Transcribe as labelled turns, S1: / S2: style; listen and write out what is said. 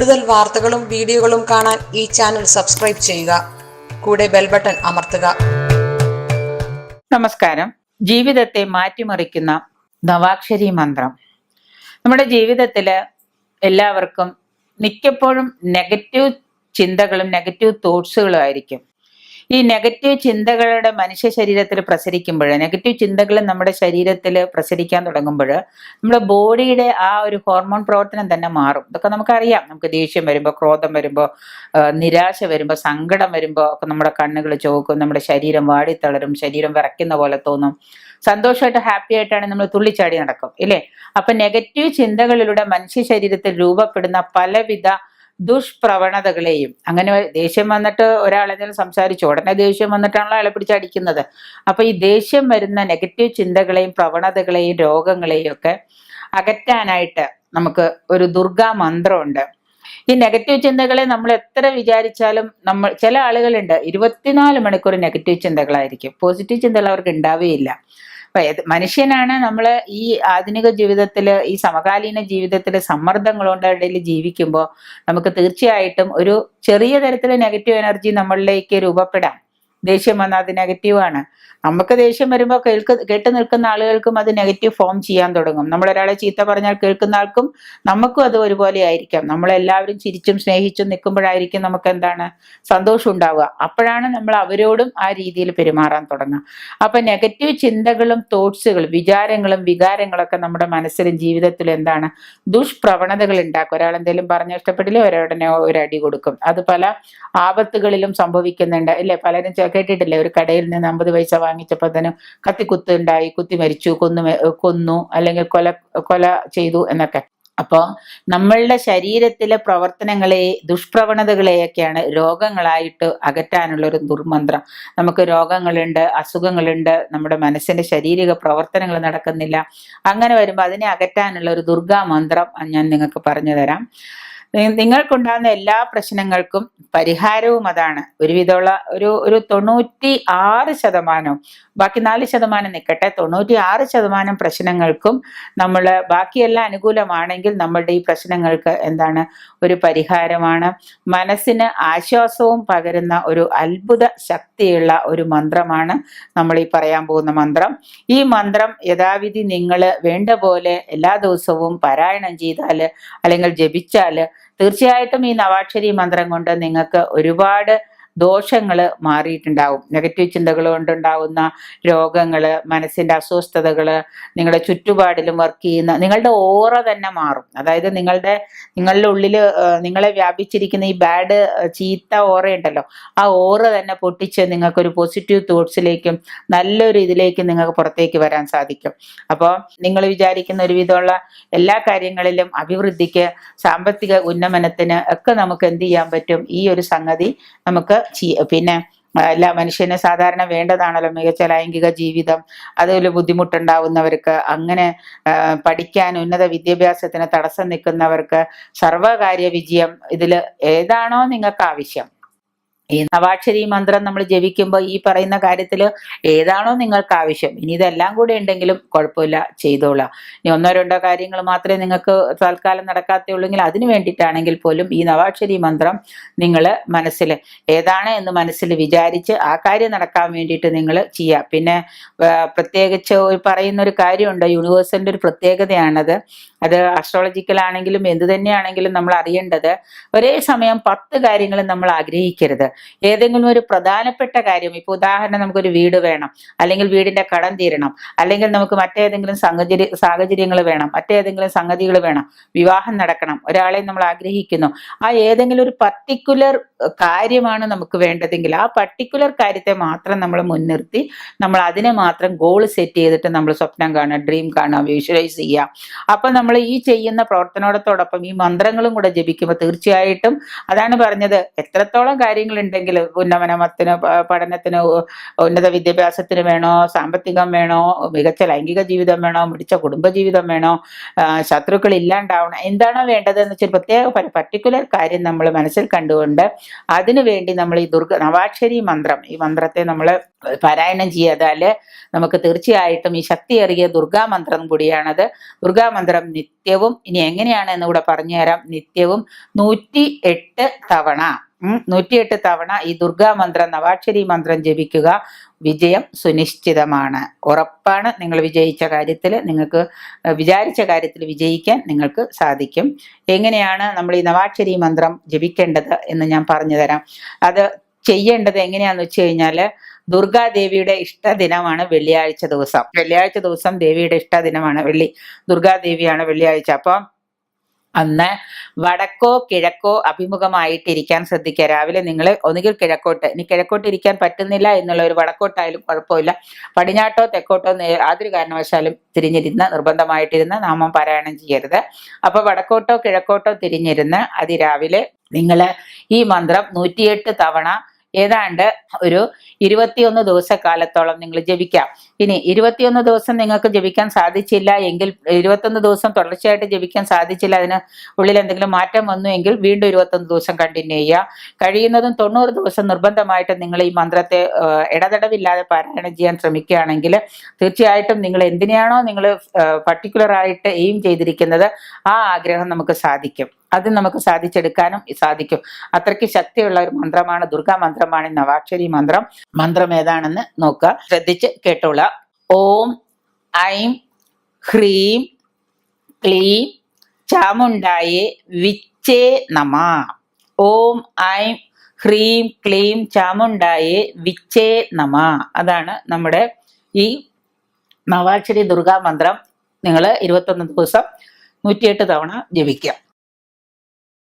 S1: കൂടുതൽ വാർത്തകളും വീഡിയോകളും കാണാൻ ഈ ചാനൽ സബ്സ്ക്രൈബ് ചെയ്യുക. കൂടെ ബെൽ ബട്ടൺ അമർത്തുക.
S2: നമസ്കാരം. ജീവിതത്തെ മാറ്റിമറിക്കുന്ന നവാക്ഷരി മന്ത്രം. നമ്മുടെ ജീവിതത്തില് എല്ലാവർക്കും മിക്കപ്പോഴും നെഗറ്റീവ് ചിന്തകളും നെഗറ്റീവ് തോട്ട്സുകളും ആയിരിക്കും. ഈ നെഗറ്റീവ് ചിന്തകളുടെ മനുഷ്യ ശരീരത്തിൽ പ്രസരിക്കുമ്പോൾ, നെഗറ്റീവ് ചിന്തകൾ നമ്മുടെ ശരീരത്തിൽ പ്രസരിക്കാൻ തുടങ്ങുമ്പോൾ നമ്മുടെ ബോഡിയുടെ ആ ഒരു ഹോർമോൺ പ്രവർത്തനം തന്നെ മാറും. ഇതൊക്കെ നമുക്കറിയാം. നമുക്ക് ദേഷ്യം വരുമ്പോൾ, ക്രോധം വരുമ്പോൾ, നിരാശ വരുമ്പോൾ, സങ്കടം വരുമ്പോൾ ഒക്കെ നമ്മുടെ കണ്ണുകൾ ചുവക്കും, നമ്മുടെ ശരീരം വാടിത്തളരും, ശരീരം വിറയ്ക്കുന്ന പോലെ തോന്നും. സന്തോഷമായിട്ട് ഹാപ്പി ആയിട്ടാണ് നമ്മൾ തുള്ളിച്ചാടി നടക്കും, ഇല്ലേ? അപ്പൊ നെഗറ്റീവ് ചിന്തകളിലൂടെ മനുഷ്യ ശരീരത്തിൽ രൂപപ്പെടുന്ന പലവിധ ദുഷ്പ്രവണതകളെയും, അങ്ങനെ ദേഷ്യം വന്നിട്ട് ഒരാളെന്തെങ്കിലും സംസാരിച്ചു ഉടനെ ദേഷ്യം വന്നിട്ടാണല്ലോ അയാളെ പിടിച്ചടിക്കുന്നത്. അപ്പൊ ഈ ദേഷ്യം വരുന്ന നെഗറ്റീവ് ചിന്തകളെയും പ്രവണതകളെയും രോഗങ്ങളെയും ഒക്കെ അകറ്റാനായിട്ട് നമുക്ക് ഒരു ദുർഗാ മന്ത്രമുണ്ട്. ഈ നെഗറ്റീവ് ചിന്തകളെ നമ്മൾ എത്ര വിചാരിച്ചാലും, ചില ആളുകളുണ്ട് 24 മണിക്കൂർ നെഗറ്റീവ് ചിന്തകളായിരിക്കും, പോസിറ്റീവ് ചിന്തകൾ അവർക്ക് ഉണ്ടാവുകയില്ല. അപ്പൊ മനുഷ്യനാണ് നമ്മൾ ഈ ആധുനിക ജീവിതത്തില്, ഈ സമകാലീന ജീവിതത്തില് സമ്മർദ്ദങ്ങളുണ്ട് ഇടയിൽ ജീവിക്കുമ്പോൾ നമുക്ക് തീർച്ചയായിട്ടും ഒരു ചെറിയ തരത്തിലെ നെഗറ്റീവ് എനർജി നമ്മളിലേക്ക് രൂപപ്പെടാം. ദേഷ്യം വന്നാൽ അത് നെഗറ്റീവാണ്. നമുക്ക് ദേഷ്യം വരുമ്പോൾ കേട്ട് നിൽക്കുന്ന ആളുകൾക്കും അത് നെഗറ്റീവ് ഫോം ചെയ്യാൻ തുടങ്ങും. നമ്മളൊരാളെ ചീത്ത പറഞ്ഞാൽ കേൾക്കുന്ന ആൾക്കും നമുക്കും അത് ഒരുപോലെ ആയിരിക്കാം. നമ്മളെല്ലാവരും ചിരിച്ചും സ്നേഹിച്ചും നിൽക്കുമ്പോഴായിരിക്കും നമുക്ക് എന്താണ് സന്തോഷം ഉണ്ടാവുക. അപ്പോഴാണ് നമ്മൾ അവരോടും ആ രീതിയിൽ പെരുമാറാൻ തുടങ്ങുക. അപ്പൊ നെഗറ്റീവ് ചിന്തകളും തോട്ട്സുകളും വിചാരങ്ങളും വികാരങ്ങളൊക്കെ നമ്മുടെ മനസ്സിലും ജീവിതത്തിലും എന്താണ് ദുഷ്പ്രവണതകൾ ഉണ്ടാക്കും. ഒരാളെന്തെങ്കിലും പറഞ്ഞ ഇഷ്ടപ്പെട്ടില്ലേ, ഒരാടനെ ഒരു അടി കൊടുക്കും. അത് പല ആപത്തുകളിലും സംഭവിക്കുന്നുണ്ട്, ഇല്ലേ? പലരും കേട്ടിട്ടില്ലേ, ഒരു കടയിൽ നിന്ന് 50 പൈസ വാങ്ങിച്ചപ്പോൾ തന്നെ കത്തിക്കുത്ത് ഉണ്ടായി, കുത്തി മരിച്ചു, കൊന്നു, അല്ലെങ്കിൽ കൊല ചെയ്തു എന്നൊക്കെ. അപ്പോൾ നമ്മളുടെ ശരീരത്തിലെ പ്രവർത്തനങ്ങളെ, ദുഷ്പ്രവണതകളെയൊക്കെയാണ് രോഗങ്ങളായിട്ട് അകറ്റാനുള്ള ഒരു ദുർമന്ത്രം. നമുക്ക് രോഗങ്ങളുണ്ട്, അസുഖങ്ങളുണ്ട്, നമ്മുടെ മനസ്സിന്റെ ശാരീരിക പ്രവർത്തനങ്ങൾ നടക്കുന്നില്ല. അങ്ങനെ വരുമ്പോൾ അതിനെ അകറ്റാനുള്ള ഒരു ദുർഗാ മന്ത്രം ഞാൻ നിങ്ങൾക്ക് പറഞ്ഞു തരാം. നിങ്ങൾക്കുണ്ടാകുന്ന എല്ലാ പ്രശ്നങ്ങൾക്കും പരിഹാരവും അതാണ്. ഒരുവിധമുള്ള ഒരു 96%, ബാക്കി 4% നിൽക്കട്ടെ, 96% പ്രശ്നങ്ങൾക്കും ബാക്കിയെല്ലാം അനുകൂലമാണെങ്കിൽ നമ്മളുടെ ഈ പ്രശ്നങ്ങൾക്ക് എന്താണ് ഒരു പരിഹാരമാണ്. മനസ്സിന് ആശ്വാസവും പകരുന്ന ഒരു അത്ഭുത ശക്തിയുള്ള ഒരു മന്ത്രമാണ് നമ്മൾ ഈ പറയാൻ പോകുന്ന മന്ത്രം. ഈ മന്ത്രം യഥാവിധി നിങ്ങൾ വേണ്ട പോലെ എല്ലാ ദിവസവും പാരായണം ചെയ്താൽ അല്ലെങ്കിൽ ജപിച്ചാൽ തീർച്ചയായിട്ടും ഈ നവാക്ഷരി മന്ത്രം കൊണ്ട് നിങ്ങൾക്ക് ഒരുപാട് ദോഷങ്ങൾ മാറിയിട്ടുണ്ടാവും. നെഗറ്റീവ് ചിന്തകൾ കൊണ്ടുണ്ടാവുന്ന രോഗങ്ങള്, മനസ്സിന്റെ അസ്വസ്ഥതകള്, നിങ്ങളുടെ ചുറ്റുപാടിലും വർക്ക് ചെയ്യുന്ന നിങ്ങളുടെ ഓറ തന്നെ മാറും. അതായത് നിങ്ങളുടെ ഉള്ളില് നിങ്ങളെ വ്യാപിച്ചിരിക്കുന്ന ഈ ബാഡ് ചീത്ത ഓറ ഉണ്ടല്ലോ, ആ ഓറ തന്നെ പൊട്ടിച്ച് നിങ്ങൾക്കൊരു പോസിറ്റീവ് തോട്ട്സിലേക്കും നല്ലൊരു ഇതിലേക്കും നിങ്ങൾക്ക് പുറത്തേക്ക് വരാൻ സാധിക്കും. അപ്പോൾ നിങ്ങൾ വിചാരിക്കുന്ന ഒരുവിധമുള്ള എല്ലാ കാര്യങ്ങളിലും അഭിവൃദ്ധിക്ക്, സാമ്പത്തിക ഉന്നമനത്തിന് ഒക്കെ നമുക്ക് എന്ത് ചെയ്യാൻ പറ്റും? ഈ ഒരു സംഗതി നമുക്ക് പിന്നെ എല്ലാ മനുഷ്യന് സാധാരണ വേണ്ടതാണല്ലോ മികച്ച ലൈംഗിക ജീവിതം. അതിൽ ബുദ്ധിമുട്ടുണ്ടാവുന്നവർക്ക്, അങ്ങനെ പഠിക്കാൻ, ഉന്നത വിദ്യാഭ്യാസത്തിന് തടസ്സം നിൽക്കുന്നവർക്ക്, സർവകാര്യ വിജയം, ഇതിൽ ഏതാണോ നിങ്ങൾക്ക് ആവശ്യം, ഈ നവാക്ഷരി മന്ത്രം നമ്മൾ ജപിക്കുമ്പോൾ ഈ പറയുന്ന കാര്യത്തിൽ ഏതാണോ നിങ്ങൾക്ക് ആവശ്യം, ഇനി ഇതെല്ലാം കൂടെ ഉണ്ടെങ്കിലും കുഴപ്പമില്ല, ചെയ്തോളാം. ഇനി 1-2 കാര്യങ്ങൾ മാത്രമേ നിങ്ങൾക്ക് തൽക്കാലം നടക്കാത്തുള്ളൂങ്കിൽ അതിന് വേണ്ടിയിട്ടാണെങ്കിൽ പോലും ഈ നവാക്ഷരി മന്ത്രം നിങ്ങൾ മനസ്സിൽ ഏതാണ് എന്ന് മനസ്സിൽ വിചാരിച്ച് ആ കാര്യം നടക്കാൻ വേണ്ടിയിട്ട് നിങ്ങൾ ചെയ്യുക. പിന്നെ പ്രത്യേകിച്ച് പറയുന്ന ഒരു കാര്യമുണ്ട്, യൂണിവേഴ്സിന്റെ ഒരു പ്രത്യേകതയാണത്. അത് അസ്ട്രോളജിക്കൽ ആണെങ്കിലും എന്ത് തന്നെയാണെങ്കിലും നമ്മൾ അറിയേണ്ടത്, ഒരേ സമയം 10 കാര്യങ്ങളും നമ്മൾ ആഗ്രഹിക്കരുത്. ഏതെങ്കിലും ഒരു പ്രധാനപ്പെട്ട കാര്യം, ഇപ്പൊ ഉദാഹരണം നമുക്കൊരു വീട് വേണം, അല്ലെങ്കിൽ വീടിന്റെ കടം തീരണം, അല്ലെങ്കിൽ നമുക്ക് മറ്റേതെങ്കിലും സാഹചര്യങ്ങൾ വേണം, മറ്റേതെങ്കിലും സംഗതികൾ വേണം, വിവാഹം നടക്കണം, ഒരാളെ നമ്മൾ ആഗ്രഹിക്കുന്നു, ആ ഏതെങ്കിലും ഒരു പർട്ടിക്കുലർ കാര്യമാണ് നമുക്ക് വേണ്ടതെങ്കിൽ ആ പർട്ടിക്കുലർ കാര്യത്തെ മാത്രം നമ്മൾ മുൻനിർത്തി നമ്മൾ അതിനെ മാത്രം ഗോൾ സെറ്റ് ചെയ്തിട്ട് നമ്മൾ സ്വപ്നം കാണുക, ഡ്രീം കാണുക, വിഷ്വലൈസ് ചെയ്യുക. അപ്പൊ നമ്മൾ ഈ ചെയ്യുന്ന പ്രവർത്തനത്തോടൊപ്പം ഈ മന്ത്രങ്ങളും കൂടെ ജപിക്കുമ്പോൾ തീർച്ചയായിട്ടും, അതാണ് പറഞ്ഞത്, എത്രത്തോളം കാര്യങ്ങളുണ്ട് എന്തെങ്കിലും ഉന്നമനത്തിന്, പഠനത്തിന്, ഉന്നത വിദ്യാഭ്യാസത്തിന് വേണോ, സാമ്പത്തികം വേണോ, മികച്ച ലൈംഗിക ജീവിതം വേണോ, മികച്ച കുടുംബജീവിതം വേണോ, ശത്രുക്കൾ ഇല്ലാണ്ടാവണം, എന്താണോ വേണ്ടതെന്ന് വെച്ചാൽ പ്രത്യേക പർട്ടിക്കുലർ കാര്യം നമ്മൾ മനസ്സിൽ കണ്ടുകൊണ്ട് അതിനു വേണ്ടി നമ്മൾ ഈ നവാക്ഷരി മന്ത്രം, ഈ മന്ത്രത്തെ നമ്മൾ പാരായണം ചെയ്യാതാല് നമുക്ക് തീർച്ചയായിട്ടും ഈ ശക്തിയേറിയ ദുർഗാമന്ത്രം കൂടിയാണത്. ദുർഗാമന്ത്രം നിത്യവും, ഇനി എങ്ങനെയാണ് എന്ന് കൂടെ പറഞ്ഞുതരാം, നിത്യവും 108 തവണ 108 തവണ ഈ ദുർഗാമന്ത്രം, നവാക്ഷരി മന്ത്രം ജപിക്കുക. വിജയം സുനിശ്ചിതമാണ്, ഉറപ്പാണ്. നിങ്ങൾ വിജയിച്ച കാര്യത്തിൽ, നിങ്ങൾക്ക് വിചാരിച്ച കാര്യത്തിൽ വിജയിക്കാൻ നിങ്ങൾക്ക് സാധിക്കും. എങ്ങനെയാണ് നമ്മൾ ഈ നവാക്ഷരി മന്ത്രം ജപിക്കേണ്ടത് എന്ന് ഞാൻ പറഞ്ഞു തരാം. അത് ചെയ്യേണ്ടത് എങ്ങനെയാന്ന് വെച്ച് കഴിഞ്ഞാല്, ദുർഗാദേവിയുടെ ഇഷ്ടദിനമാണ് വെള്ളിയാഴ്ച ദിവസം. വെള്ളിയാഴ്ച ദിവസം ദേവിയുടെ ഇഷ്ടദിനമാണ്, ദുർഗാദേവിയാണ് വെള്ളിയാഴ്ച. അപ്പം അന്ന് വടക്കോ കിഴക്കോ അഭിമുഖമായിട്ടിരിക്കാൻ ശ്രദ്ധിക്കുക. രാവിലെ നിങ്ങൾ ഒന്നുകിൽ കിഴക്കോട്ട്, ഇനി കിഴക്കോട്ട് ഇരിക്കാൻ പറ്റുന്നില്ല എന്നുള്ള ഒരു വടക്കോട്ടായാലും കുഴപ്പമില്ല, പടിഞ്ഞാട്ടോ തെക്കോട്ടോ യാതൊരു കാരണവശാലും തിരിഞ്ഞിരുന്ന്, നിർബന്ധമായിട്ടിരുന്ന് നാമം പാരായണം ചെയ്യരുത്. അപ്പൊ വടക്കോട്ടോ കിഴക്കോട്ടോ തിരിഞ്ഞിരുന്ന് അതിരാവിലെ നിങ്ങൾ ഈ മന്ത്രം 108 തവണ ഏതാണ്ട് ഒരു 21 ദിവസക്കാലത്തോളം നിങ്ങൾ ജപിക്കാം. ഇനി 21 ദിവസം നിങ്ങൾക്ക് ജപിക്കാൻ സാധിച്ചില്ല എങ്കിൽ, 21 ദിവസം തുടർച്ചയായിട്ട് ജപിക്കാൻ സാധിച്ചില്ല, അതിന് ഉള്ളിൽ എന്തെങ്കിലും മാറ്റം വന്നു എങ്കിൽ വീണ്ടും 21 ദിവസം കണ്ടിന്യൂ ചെയ്യുക. കഴിയുന്നതും 90 ദിവസം നിർബന്ധമായിട്ട് നിങ്ങൾ ഈ മന്ത്രത്തെ ഇടതടവില്ലാതെ പാരായണം ചെയ്യാൻ ശ്രമിക്കുകയാണെങ്കിൽ തീർച്ചയായിട്ടും നിങ്ങൾ എന്തിനാണോ നിങ്ങൾ പർട്ടിക്കുലർ ആയിട്ട് എയിം ചെയ്തിരിക്കുന്നത് ആ ആഗ്രഹം നമുക്ക് സാധിക്കും. അത് നമുക്ക് സാധിച്ചെടുക്കാനും സാധിക്കും. അത്രയ്ക്ക് ശക്തിയുള്ള ഒരു മന്ത്രമാണ്, ദുർഗാ മന്ത്രമാണ് നവാക്ഷരി മന്ത്രം. മന്ത്രം ഏതാണെന്ന് നോക്കുക, ശ്രദ്ധിച്ച് കേട്ടോളാം. ഓം ഐം ഹ്രീം ക്ലീം ചാമുണ്ടായേ വിച്ചേ നമ. ഓം ഐം ഹ്രീം ക്ലീം ചാമുണ്ടായേ വിച്ചേ നമ. അതാണ് നമ്മുടെ ഈ നവാക്ഷരി ദുർഗാ മന്ത്രം. നിങ്ങൾ 21 ദിവസം 108 തവണ ജപിക്കുക.